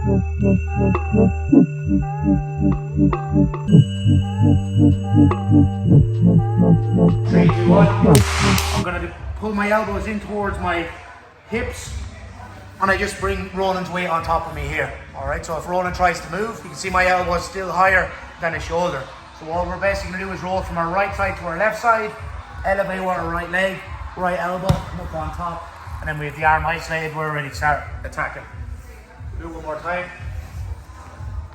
Three, two, one. I'm gonna pull my elbows in towards my hips, and I just bring Roland's weight on top of me here. All right, so if Roland tries to move, you can see my elbow is still higher than his shoulder. So what we're basically gonna do is roll from our right side to our left side, elevate with our right leg, right elbow, come up on top, and then we have the arm isolated, we're ready to start attacking. Do it one more time.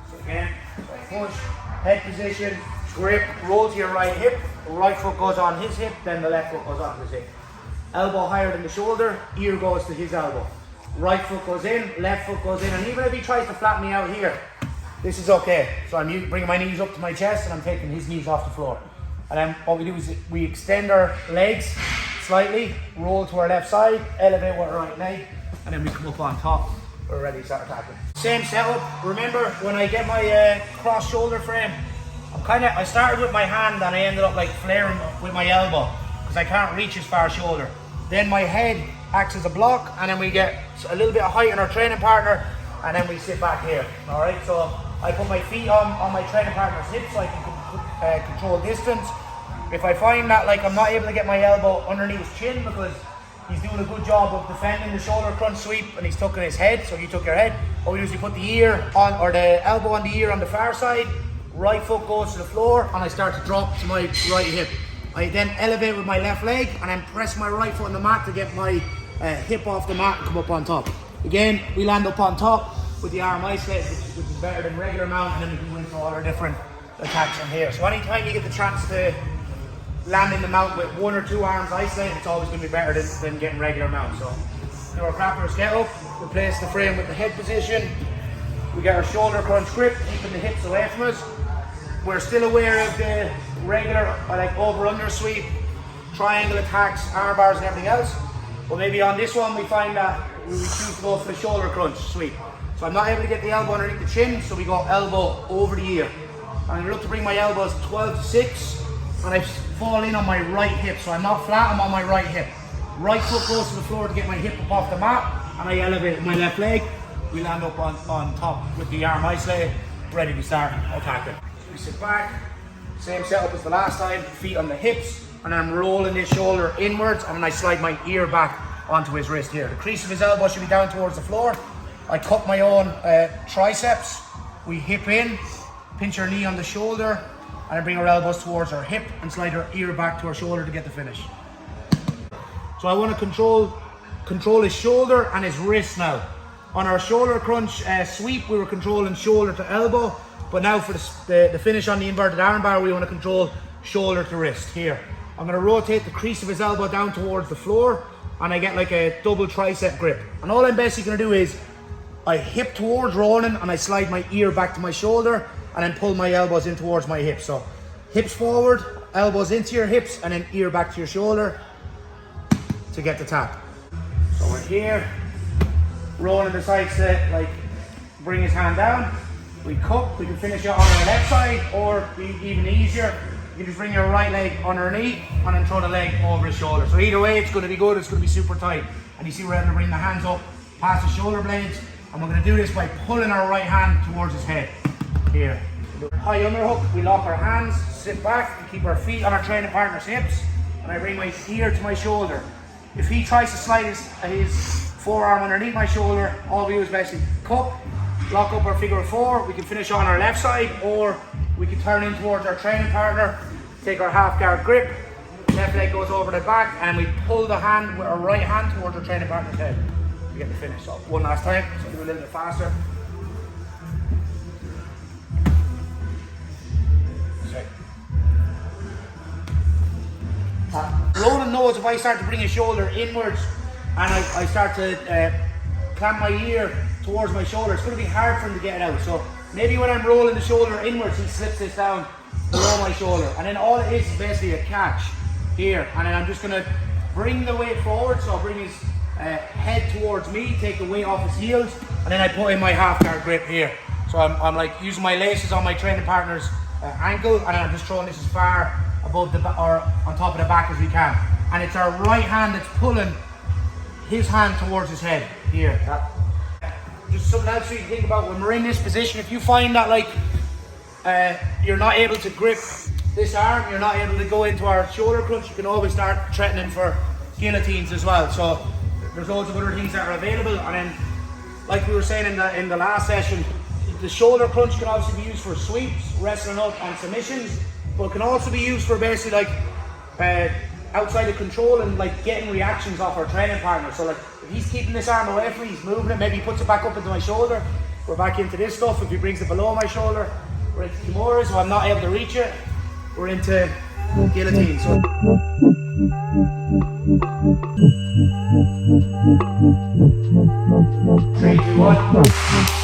So again, so push, head position, grip, roll to your right hip, right foot goes on his hip, then the left foot goes on his hip. Elbow higher than the shoulder, ear goes to his elbow. Right foot goes in, left foot goes in, and even if he tries to flatten me out here, this is okay. So I'm bringing my knees up to my chest and I'm taking his knees off the floor. And then what we do is we extend our legs slightly, roll to our left side, elevate with our right leg, and then we come up on top. We're ready to start attacking. Same setup. Remember when I get my cross shoulder frame, I started with my hand and I ended up like flaring with my elbow because I can't reach as far shoulder. Then my head acts as a block, and then we get a little bit of height in our training partner, and then we sit back here. All right, so I put my feet on my training partner's hips so I can control distance. If I find that like I'm not able to get my elbow underneath his chin because he's doing a good job of defending the shoulder crunch sweep and he's tucking his head, so you tuck your head, what we do is you put the ear on, or the elbow on the ear on the far side, right foot goes to the floor, and I start to drop to my right hip. I then elevate with my left leg and then press my right foot on the mat to get my hip off the mat and come up on top. Again, we land up on top with the arm isolated, which is better than regular mount, and then we can go into all our different attacks from here. So anytime you get the chance to land in the mount with one or two arms isolated, it's always going to be better than getting regular mount. So our grapplers get up, we place the frame with the head position, we get our shoulder crunch grip, keeping the hips away from us. We're still aware of the regular, like over-under sweep, triangle attacks, arm bars and everything else. But maybe on this one we find that we choose to go for the shoulder crunch sweep. So I'm not able to get the elbow underneath the chin, so we go elbow over the ear. And I look to bring my elbows 12 to 6, and I fall in on my right hip. So I'm not flat, I'm on my right hip. Right foot goes to the floor to get my hip up off the mat, and I elevate with my left leg. We land up on top with the arm isolated, ready to start attacking. We sit back, same setup as the last time, feet on the hips, and I'm rolling this shoulder inwards, and then I slide my ear back onto his wrist here. The crease of his elbow should be down towards the floor. I cup my own triceps, we hip in, pinch our knee on the shoulder, and I bring our elbows towards our hip and slide our ear back to our shoulder to get the finish. So I want to control his shoulder and his wrist now. On our shoulder crunch sweep, we were controlling shoulder to elbow, but now for the finish on the inverted armbar, we want to control shoulder to wrist here. I'm going to rotate the crease of his elbow down towards the floor, and I get like a double tricep grip. And all I'm basically going to do is I hip towards Roland and I slide my ear back to my shoulder and then pull my elbows in towards my hips. So hips forward, elbows into your hips, and then ear back to your shoulder to get the tap. So we're here. Roland decides to like bring his hand down. We cup, we can finish it on our left side, or be even easier, you can just bring your right leg underneath and then throw the leg over his shoulder. So either way, it's going to be good, it's going to be super tight. And you see we're able to bring the hands up past the shoulder blades, and we're going to do this by pulling our right hand towards his head. Here. High underhook, we lock our hands, sit back, we keep our feet on our training partner's hips, and I bring my ear to my shoulder. If he tries to slide his forearm underneath my shoulder, all we do is basically cup, lock up our figure of four. We can finish on our left side, or we can turn in towards our training partner, take our half guard grip, left leg goes over the back, and we pull the hand with our right hand towards our training partner's head to get the finish. So one last time, so do a little bit faster. Roland knows if I start to bring his shoulder inwards and I start to clamp my ear towards my shoulder, it's going to be hard for him to get it out. So maybe when I'm rolling the shoulder inwards, he slips this down below my shoulder. And then all it is basically a catch here. And then I'm just going to bring the weight forward. So I'll bring his head towards me, take the weight off his heels, and then I put in my half guard grip here. So I'm like using my laces on my training partner's ankle, and I'm just throwing this as far above the or on top of the back as we can. And it's our right hand that's pulling his hand towards his head here. just something else you can think about when we're in this position. If you find that like you're not able to grip this arm, you're not able to go into our shoulder crunch, you can always start threatening for guillotines as well. So there's loads of other things that are available. And then, like we were saying in the last session, the shoulder crunch can also be used for sweeps, wrestling up and submissions, but it can also be used for basically like outside of control and like getting reactions off our training partner. So like if he's keeping this arm away from me, he's moving it, maybe he puts it back up into my shoulder, we're back into this stuff. If he brings it below my shoulder, we're into Kimura, so I'm not able to reach it, we're into guillotine. So 3, 2, 1.